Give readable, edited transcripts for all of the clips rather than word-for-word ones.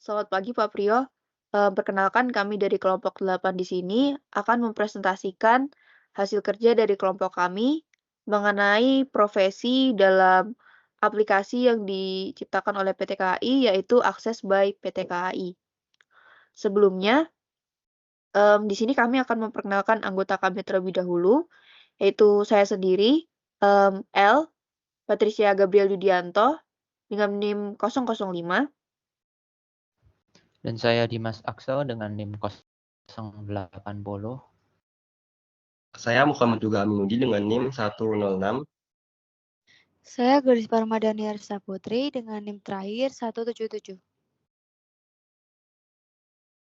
Selamat pagi Pak Priyo. Perkenalkan kami dari kelompok 8 di sini akan mempresentasikan hasil kerja dari kelompok kami mengenai profesi dalam aplikasi yang diciptakan oleh PT KAI yaitu Access by PT KAI. Sebelumnya, di sini kami akan memperkenalkan anggota kami terlebih dahulu, yaitu saya sendiri, L. Patricia Gabriel Yudianto dengan NIM 005. Dan saya Dimas Aksel dengan NIM 080. Saya Muhammad Juga Aminuddin dengan NIM 106. Saya Gadis Parmadani Arsa Putri dengan NIM terakhir 177.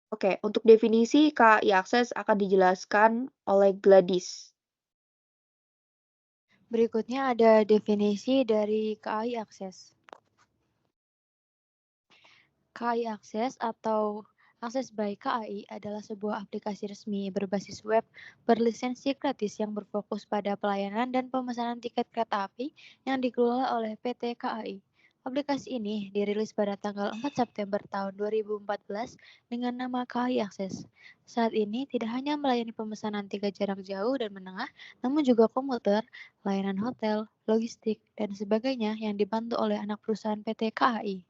Oke, untuk definisi KAI Akses akan dijelaskan oleh Gladys. Berikutnya ada definisi dari KAI Akses. KAI Akses atau Akses by KAI adalah sebuah aplikasi resmi berbasis web berlisensi gratis yang berfokus pada pelayanan dan pemesanan tiket kereta api yang dikelola oleh PT KAI. Aplikasi ini dirilis pada tanggal 4 September tahun 2014 dengan nama KAI Akses. Saat ini tidak hanya melayani pemesanan tiket jarak jauh dan menengah, namun juga komuter, layanan hotel, logistik, dan sebagainya yang dibantu oleh anak perusahaan PT KAI.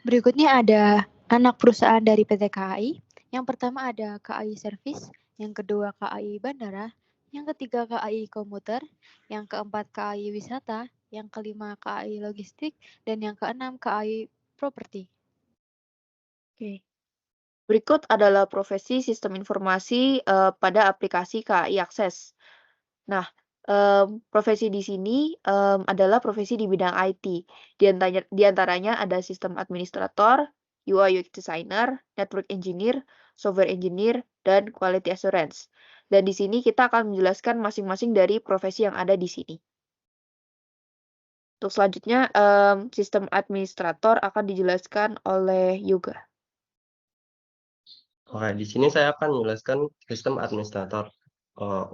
Berikutnya ada anak perusahaan dari PT KAI. Yang pertama ada KAI Service, yang kedua KAI Bandara, yang ketiga KAI Komuter, yang keempat KAI Wisata, yang kelima KAI Logistik, dan yang keenam KAI Properti. Oke. Berikut adalah profesi sistem informasi pada aplikasi KAI Akses. Nah, profesi di sini adalah profesi di bidang IT. Di antaranya ada sistem administrator, UI UX designer, network engineer, software engineer, dan quality assurance. Dan di sini kita akan menjelaskan masing-masing dari profesi yang ada di sini. Untuk selanjutnya, sistem administrator akan dijelaskan oleh Yoga. Oke, di sini saya akan menjelaskan sistem administrator.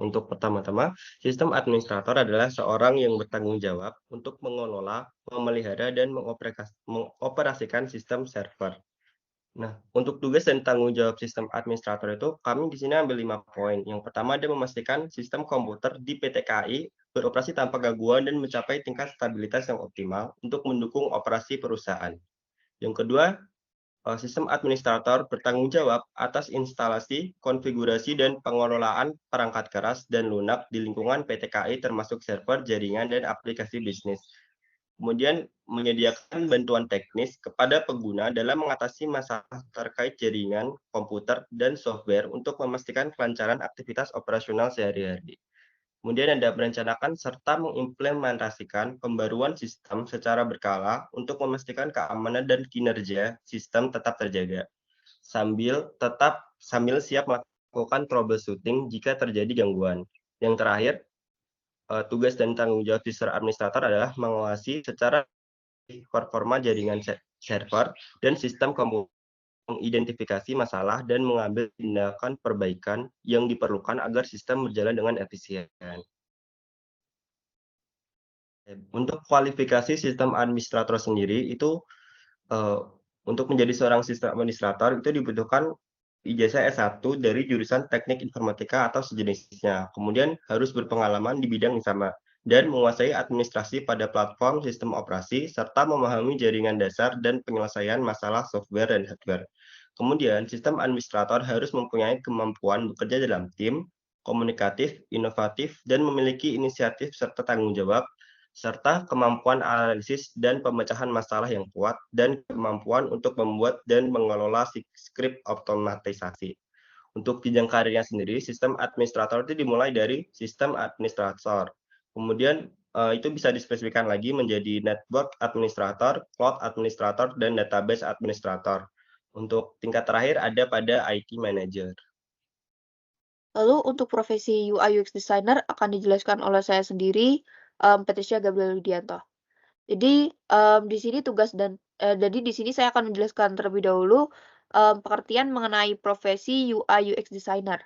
Untuk pertama-tama, sistem administrator adalah seorang yang bertanggung jawab untuk mengelola, memelihara, dan mengoperasikan sistem server. Nah, untuk tugas dan tanggung jawab sistem administrator itu, kami di sini ambil 5 poin. Yang pertama, dia memastikan sistem komputer di PT KAI beroperasi tanpa gangguan dan mencapai tingkat stabilitas yang optimal untuk mendukung operasi perusahaan. Yang kedua, sistem administrator bertanggung jawab atas instalasi, konfigurasi, dan pengelolaan perangkat keras dan lunak di lingkungan PT KAI termasuk server, jaringan, dan aplikasi bisnis. Kemudian menyediakan bantuan teknis kepada pengguna dalam mengatasi masalah terkait jaringan, komputer, dan software untuk memastikan kelancaran aktivitas operasional sehari-hari. Kemudian ada merencanakan serta mengimplementasikan pembaruan sistem secara berkala untuk memastikan keamanan dan kinerja sistem tetap terjaga, sambil siap melakukan troubleshooting jika terjadi gangguan. Yang terakhir, tugas dan tanggung jawab sistem administrator adalah mengawasi secara performa jaringan server dan sistem komputer, mengidentifikasi masalah dan mengambil tindakan perbaikan yang diperlukan agar sistem berjalan dengan efisien. Untuk kualifikasi sistem administrator sendiri itu untuk menjadi seorang sistem administrator itu dibutuhkan ijazah S1 dari jurusan Teknik Informatika atau sejenisnya. Kemudian harus berpengalaman di bidang yang sama dan menguasai administrasi pada platform sistem operasi serta memahami jaringan dasar dan penyelesaian masalah software dan hardware. Kemudian, sistem administrator harus mempunyai kemampuan bekerja dalam tim, komunikatif, inovatif, dan memiliki inisiatif serta tanggung jawab, serta kemampuan analisis dan pemecahan masalah yang kuat, dan kemampuan untuk membuat dan mengelola skrip otomatisasi. Untuk jenjang karirnya sendiri, sistem administrator itu dimulai dari sistem administrator. Kemudian itu bisa dispesifikasikan lagi menjadi network administrator, cloud administrator, dan database administrator. Untuk tingkat terakhir ada pada IT manager. Lalu untuk profesi UI UX designer akan dijelaskan oleh saya sendiri, Patricia Gabriel Yudianto. Jadi di sini jadi di sini saya akan menjelaskan terlebih dahulu pengertian mengenai profesi UI UX designer.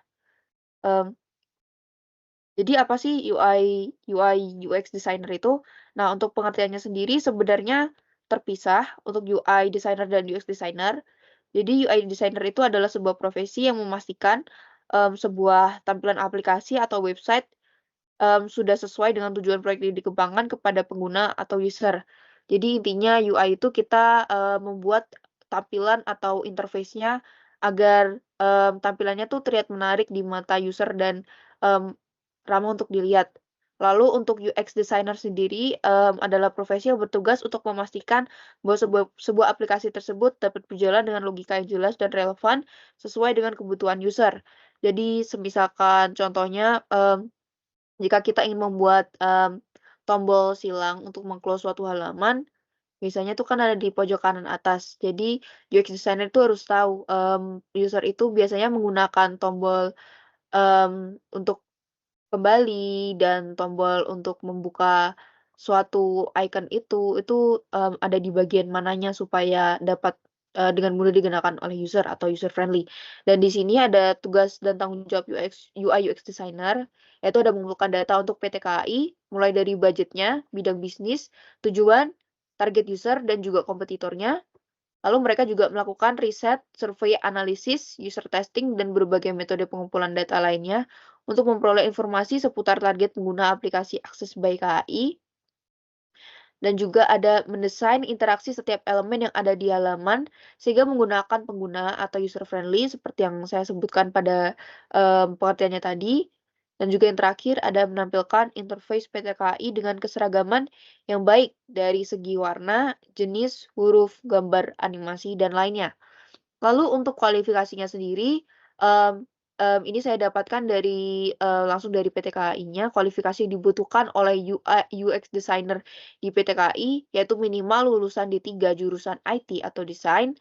Jadi apa sih UI UX designer itu? Nah, untuk pengertiannya sendiri sebenarnya terpisah untuk UI designer dan UX designer. Jadi UI designer itu adalah sebuah profesi yang memastikan sebuah tampilan aplikasi atau website sudah sesuai dengan tujuan proyek yang dikembangkan kepada pengguna atau user. Jadi intinya UI itu kita membuat tampilan atau interface-nya agar tampilannya tuh terlihat menarik di mata user dan mmm, ramah untuk dilihat. Lalu untuk UX designer sendiri adalah profesi yang bertugas untuk memastikan bahwa sebuah aplikasi tersebut dapat berjalan dengan logika yang jelas dan relevan sesuai dengan kebutuhan user. Jadi semisalkan contohnya jika kita ingin membuat tombol silang untuk meng-close suatu halaman, biasanya tuh kan ada di pojok kanan atas. Jadi UX designer itu harus tahu user itu biasanya menggunakan tombol untuk kembali dan tombol untuk membuka suatu icon itu ada di bagian mananya supaya dapat dengan mudah digunakan oleh user atau user friendly. Dan di sini ada tugas dan tanggung jawab UI/UX designer, yaitu ada mengumpulkan data untuk PT KAI, mulai dari budgetnya, bidang bisnis, tujuan, target user, dan juga kompetitornya. Lalu mereka juga melakukan riset, survei, analisis, user testing, dan berbagai metode pengumpulan data lainnya untuk memperoleh informasi seputar target pengguna aplikasi Akses by KAI. Dan juga ada mendesain interaksi setiap elemen yang ada di halaman sehingga menggunakan pengguna atau user friendly seperti yang saya sebutkan pada pengertiannya tadi. Dan juga yang terakhir ada menampilkan interface PT KAI dengan keseragaman yang baik dari segi warna, jenis, huruf, gambar, animasi, dan lainnya. Lalu untuk kualifikasinya sendiri, mmm ini saya dapatkan dari langsung dari PT KAI-nya, kualifikasi yang dibutuhkan oleh UX designer di PT KAI, yaitu minimal lulusan D3 jurusan IT atau desain.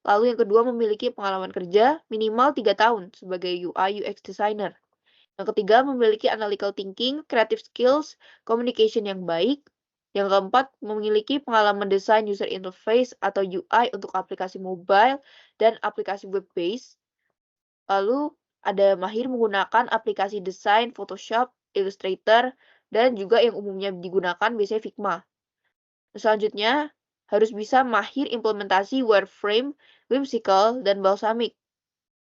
Lalu yang kedua memiliki pengalaman kerja minimal 3 tahun sebagai UI/UX designer. Yang ketiga memiliki analytical thinking, creative skills, communication yang baik. Yang keempat memiliki pengalaman desain user interface atau UI untuk aplikasi mobile dan aplikasi web based. Lalu ada mahir menggunakan aplikasi desain Photoshop, Illustrator, dan juga yang umumnya digunakan biasanya Figma. Selanjutnya, harus bisa mahir implementasi wireframe, whimsical, dan balsamic.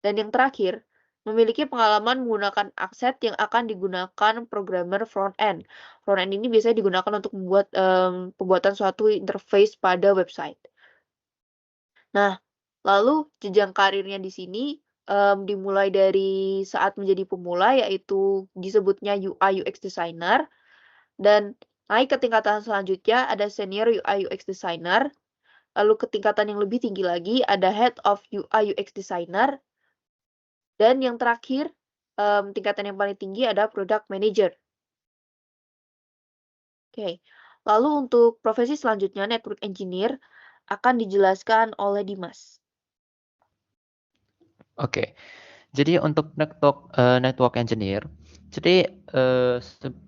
Dan yang terakhir, memiliki pengalaman menggunakan aset yang akan digunakan programmer front-end. Front-end ini biasanya digunakan untuk membuat pembuatan suatu interface pada website. Nah, lalu jenjang karirnya di sini dimulai dari saat menjadi pemula, yaitu disebutnya UI/UX designer, dan naik ke tingkatan selanjutnya ada senior UI/UX designer, lalu ke tingkatan yang lebih tinggi lagi ada head of UI/UX designer, dan yang terakhir tingkatan yang paling tinggi ada product manager. Oke, lalu untuk profesi selanjutnya network engineer akan dijelaskan oleh Dimas. Oke, jadi untuk network engineer, jadi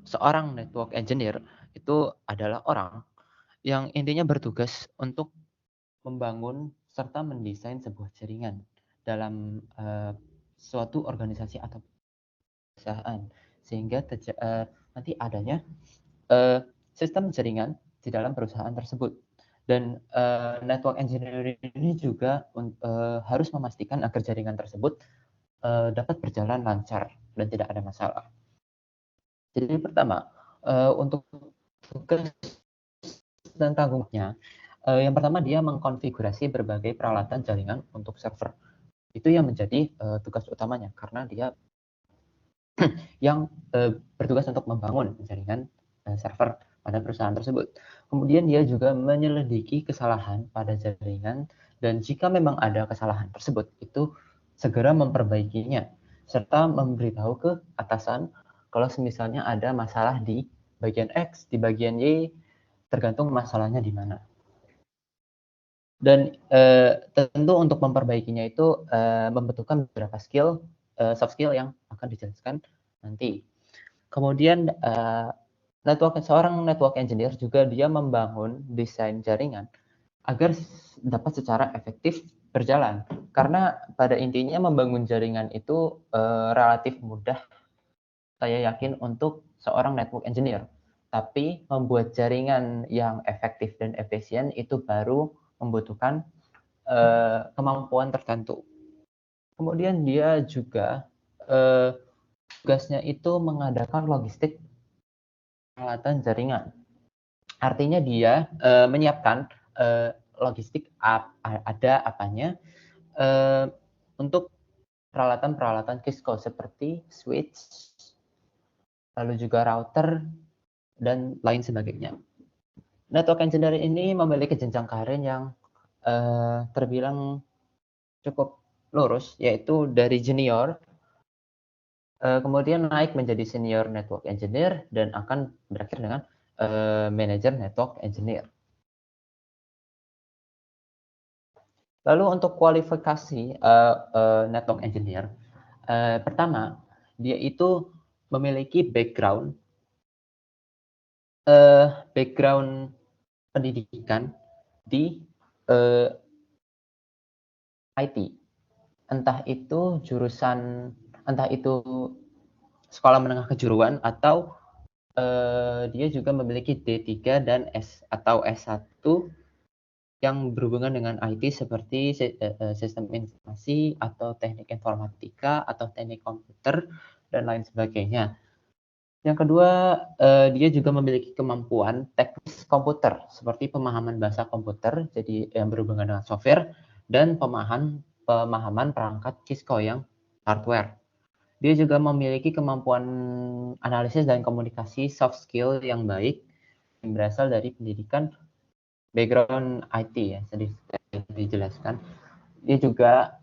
seorang network engineer itu adalah orang yang intinya bertugas untuk membangun serta mendesain sebuah jaringan dalam suatu organisasi atau perusahaan sehingga nanti adanya sistem jaringan di dalam perusahaan tersebut. Dan network engineering ini juga harus memastikan agar jaringan tersebut dapat berjalan lancar dan tidak ada masalah. Jadi pertama, untuk tugas dan tanggungnya, yang pertama dia mengkonfigurasi berbagai peralatan jaringan untuk server. Itu yang menjadi tugas utamanya karena dia yang bertugas untuk membangun jaringan server pada perusahaan tersebut. Kemudian dia juga menyelidiki kesalahan pada jaringan dan jika memang ada kesalahan tersebut, itu segera memperbaikinya serta memberitahu ke atasan kalau misalnya ada masalah di bagian X, di bagian Y, tergantung masalahnya di mana. Dan tentu untuk memperbaikinya itu membutuhkan beberapa skill, soft skill yang akan dijelaskan nanti. Kemudian seorang network engineer juga dia membangun desain jaringan agar dapat secara efektif berjalan. Karena pada intinya membangun jaringan itu relatif mudah, saya yakin untuk seorang network engineer. Tapi membuat jaringan yang efektif dan efisien itu baru membutuhkan kemampuan tertentu. Kemudian dia juga tugasnya itu mengadakan logistik peralatan jaringan. Artinya dia menyiapkan logistik ada apanya untuk peralatan-peralatan Cisco seperti switch, lalu juga router, dan lain sebagainya. Network engineer ini memiliki jenjang karir yang terbilang cukup lurus, yaitu dari junior, kemudian naik menjadi senior network engineer, dan akan berakhir dengan manager network engineer. Lalu untuk kualifikasi network engineer, pertama, dia itu memiliki background pendidikan di IT, entah itu sekolah menengah kejuruan atau dia juga memiliki D3 dan S1 yang berhubungan dengan IT seperti sistem informasi atau teknik informatika atau teknik komputer dan lain sebagainya. Yang kedua, dia juga memiliki kemampuan teknis komputer seperti pemahaman bahasa komputer, jadi yang berhubungan dengan software, dan pemahaman perangkat Cisco yang hardware. Dia juga memiliki kemampuan analisis dan komunikasi soft skill yang baik yang berasal dari pendidikan background IT ya, sedikit dijelaskan. Dia juga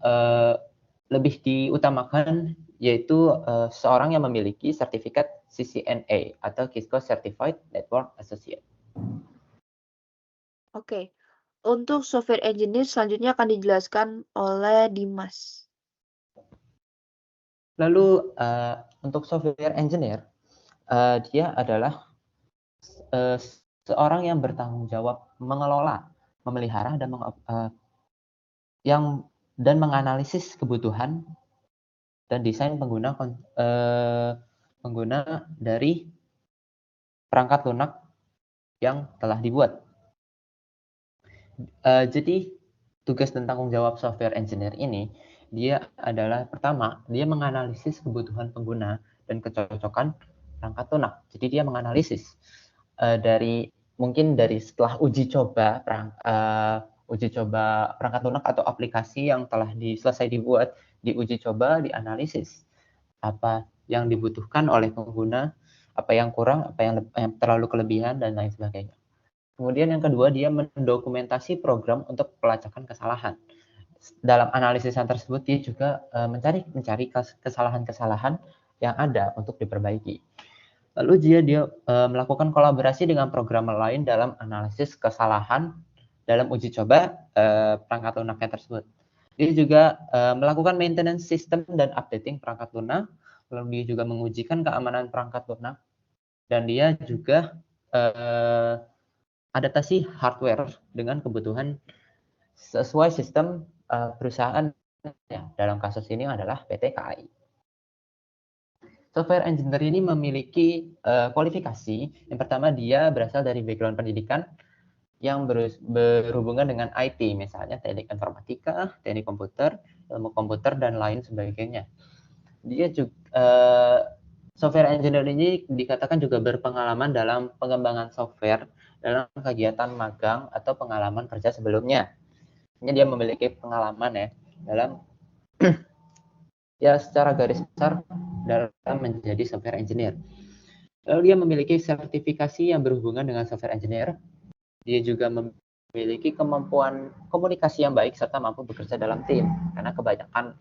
lebih diutamakan yaitu seorang yang memiliki sertifikat CCNA atau Cisco Certified Network Associate. Oke, untuk software engineer selanjutnya akan dijelaskan oleh Dimas. Lalu untuk software engineer, dia adalah seorang yang bertanggung jawab mengelola, memelihara dan menganalisis kebutuhan dan desain pengguna dari perangkat lunak yang telah dibuat. Jadi tugas dan tanggung jawab software engineer ini, dia adalah pertama, dia menganalisis kebutuhan pengguna dan kecocokan perangkat lunak. Jadi dia menganalisis mungkin dari setelah uji coba perangkat lunak atau aplikasi yang telah selesai dibuat, diuji coba, dianalisis apa yang dibutuhkan oleh pengguna, apa yang kurang, apa yang terlalu kelebihan, dan lain sebagainya. Kemudian yang kedua, dia mendokumentasi program untuk pelacakan kesalahan. Dalam analisis tersebut, dia juga mencari kesalahan-kesalahan yang ada untuk diperbaiki. Lalu dia melakukan kolaborasi dengan program lain dalam analisis kesalahan dalam uji coba perangkat lunaknya tersebut. Dia juga melakukan maintenance sistem dan updating perangkat lunak, lalu dia juga mengujikan keamanan perangkat lunak, dan dia juga adaptasi hardware dengan kebutuhan sesuai sistem perusahaan. Ya, dalam kasus ini adalah PT KAI. Software engineer ini memiliki kualifikasi. Yang pertama, dia berasal dari background pendidikan yang berhubungan dengan IT, misalnya teknik informatika, teknik komputer, ilmu komputer, dan lain sebagainya. Dia juga software engineer ini dikatakan juga berpengalaman dalam pengembangan software dalam kegiatan magang atau pengalaman kerja sebelumnya. Ini dia memiliki pengalaman ya dalam ya secara garis besar dalam menjadi software engineer. Lalu dia memiliki sertifikasi yang berhubungan dengan software engineer. Dia juga memiliki kemampuan komunikasi yang baik serta mampu bekerja dalam tim. Karena kebanyakan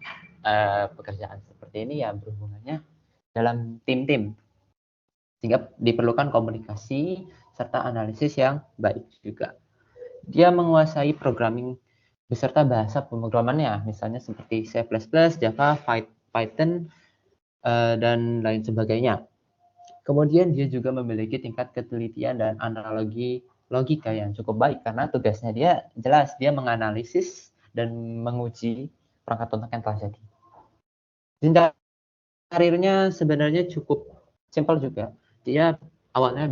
pekerjaan seperti ini ya berhubungannya dalam tim-tim. Sehingga diperlukan komunikasi serta analisis yang baik juga. Dia menguasai programming beserta bahasa pemrogramannya, misalnya seperti C++, Java, Python, dan lain sebagainya. Kemudian dia juga memiliki tingkat ketelitian dan analogi logika yang cukup baik karena tugasnya dia jelas, dia menganalisis dan menguji perangkat lunak yang telah jadi. Jenjang karirnya sebenarnya cukup simpel juga. Dia awalnya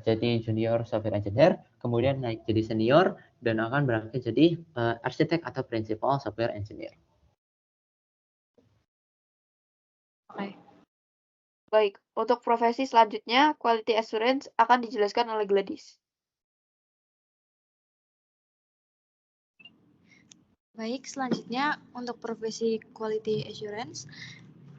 jadi junior software engineer, kemudian naik jadi senior, dan akan berangkat jadi arsitek atau principal software engineer. Oke. Baik, untuk profesi selanjutnya, quality assurance akan dijelaskan oleh Gladys. Baik, selanjutnya untuk profesi quality assurance,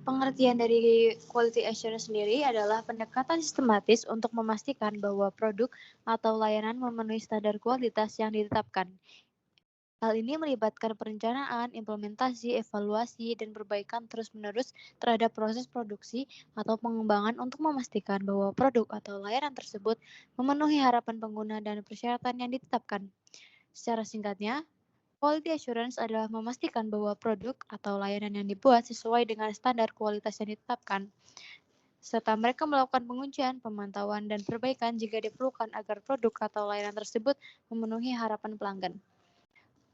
pengertian dari quality assurance sendiri adalah pendekatan sistematis untuk memastikan bahwa produk atau layanan memenuhi standar kualitas yang ditetapkan. Hal ini melibatkan perencanaan, implementasi, evaluasi, dan perbaikan terus-menerus terhadap proses produksi atau pengembangan untuk memastikan bahwa produk atau layanan tersebut memenuhi harapan pengguna dan persyaratan yang ditetapkan. Secara singkatnya, quality assurance adalah memastikan bahwa produk atau layanan yang dibuat sesuai dengan standar kualitas yang ditetapkan, serta mereka melakukan pengujian, pemantauan, dan perbaikan jika diperlukan agar produk atau layanan tersebut memenuhi harapan pelanggan.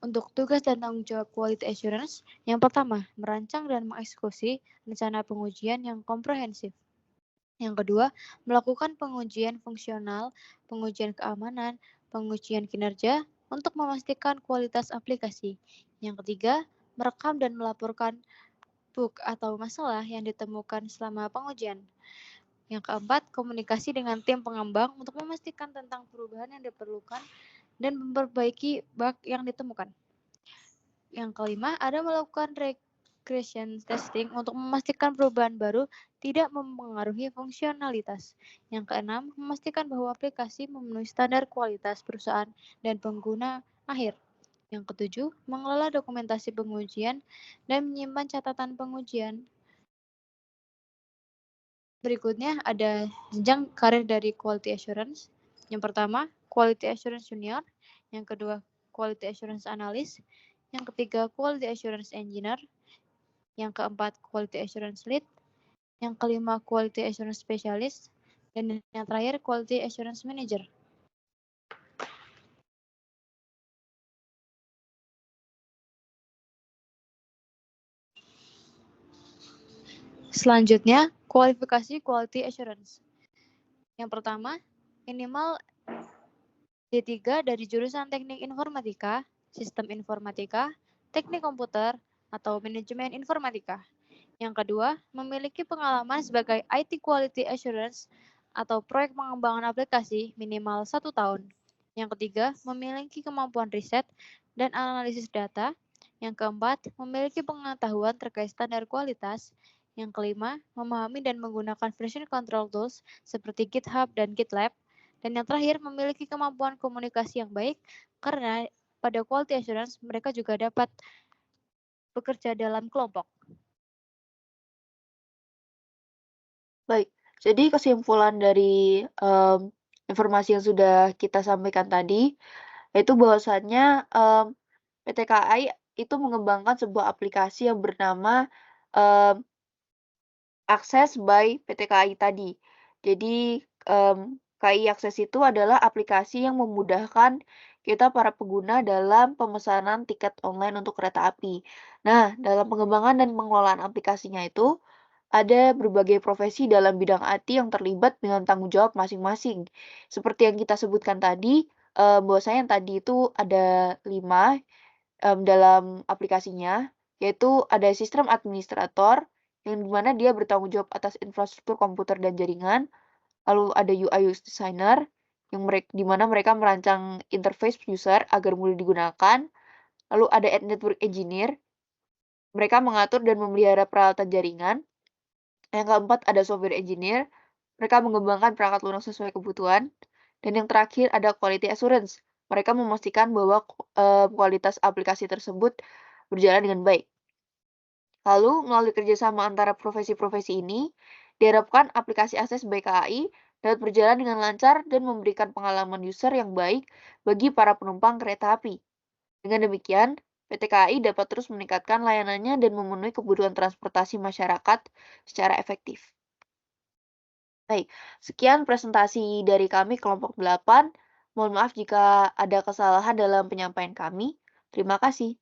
Untuk tugas dan tanggung jawab quality assurance, yang pertama, merancang dan mengeksekusi rencana pengujian yang komprehensif. Yang kedua, melakukan pengujian fungsional, pengujian keamanan, pengujian kinerja untuk memastikan kualitas aplikasi. Yang ketiga, merekam dan melaporkan bug atau masalah yang ditemukan selama pengujian. Yang keempat, komunikasi dengan tim pengembang untuk memastikan tentang perubahan yang diperlukan dan memperbaiki bug yang ditemukan. Yang kelima, ada melakukan regression testing untuk memastikan perubahan baru tidak mempengaruhi fungsionalitas. Yang keenam, memastikan bahwa aplikasi memenuhi standar kualitas perusahaan dan pengguna akhir. Yang ketujuh, mengelola dokumentasi pengujian dan menyimpan catatan pengujian. Berikutnya ada jenjang karir dari quality assurance. Yang pertama, quality assurance junior. Yang kedua, quality assurance analyst. Yang ketiga, quality assurance engineer. Yang keempat, quality assurance lead. Yang kelima, quality assurance specialist. Dan yang terakhir, quality assurance manager. Selanjutnya, kualifikasi quality assurance. Yang pertama, minimal D3 dari jurusan teknik informatika, sistem informatika, teknik komputer, atau manajemen informatika. Yang kedua, memiliki pengalaman sebagai IT Quality Assurance atau proyek pengembangan aplikasi minimal 1 tahun. Yang ketiga, memiliki kemampuan riset dan analisis data. Yang keempat, memiliki pengetahuan terkait standar kualitas. Yang kelima, memahami dan menggunakan version control tools seperti GitHub dan GitLab. Dan yang terakhir, memiliki kemampuan komunikasi yang baik karena pada quality assurance mereka juga dapat bekerja dalam kelompok. Baik, jadi kesimpulan dari informasi yang sudah kita sampaikan tadi, yaitu bahwasannya PT KAI itu mengembangkan sebuah aplikasi yang bernama Access by PT KAI tadi. Jadi KAI Access itu adalah aplikasi yang memudahkan kita para pengguna dalam pemesanan tiket online untuk kereta api. Nah, dalam pengembangan dan pengelolaan aplikasinya itu ada berbagai profesi dalam bidang IT yang terlibat dengan tanggung jawab masing-masing. Seperti yang kita sebutkan tadi, bahwasanya yang tadi itu ada 5 dalam aplikasinya, yaitu ada sistem administrator, yang dimana dia bertanggung jawab atas infrastruktur komputer dan jaringan. Lalu ada UI UX designer, yang dimana mereka merancang interface user agar mudah digunakan. Lalu ada network engineer, mereka mengatur dan memelihara peralatan jaringan. Yang keempat ada software engineer, mereka mengembangkan perangkat lunak sesuai kebutuhan. Dan yang terakhir ada quality assurance, mereka memastikan bahwa kualitas aplikasi tersebut berjalan dengan baik. Lalu melalui kerjasama antara profesi-profesi ini, diharapkan aplikasi Access by KAI dapat berjalan dengan lancar dan memberikan pengalaman user yang baik bagi para penumpang kereta api. Dengan demikian, PT KAI dapat terus meningkatkan layanannya dan memenuhi kebutuhan transportasi masyarakat secara efektif. Baik, sekian presentasi dari kami kelompok 8. Mohon maaf jika ada kesalahan dalam penyampaian kami. Terima kasih.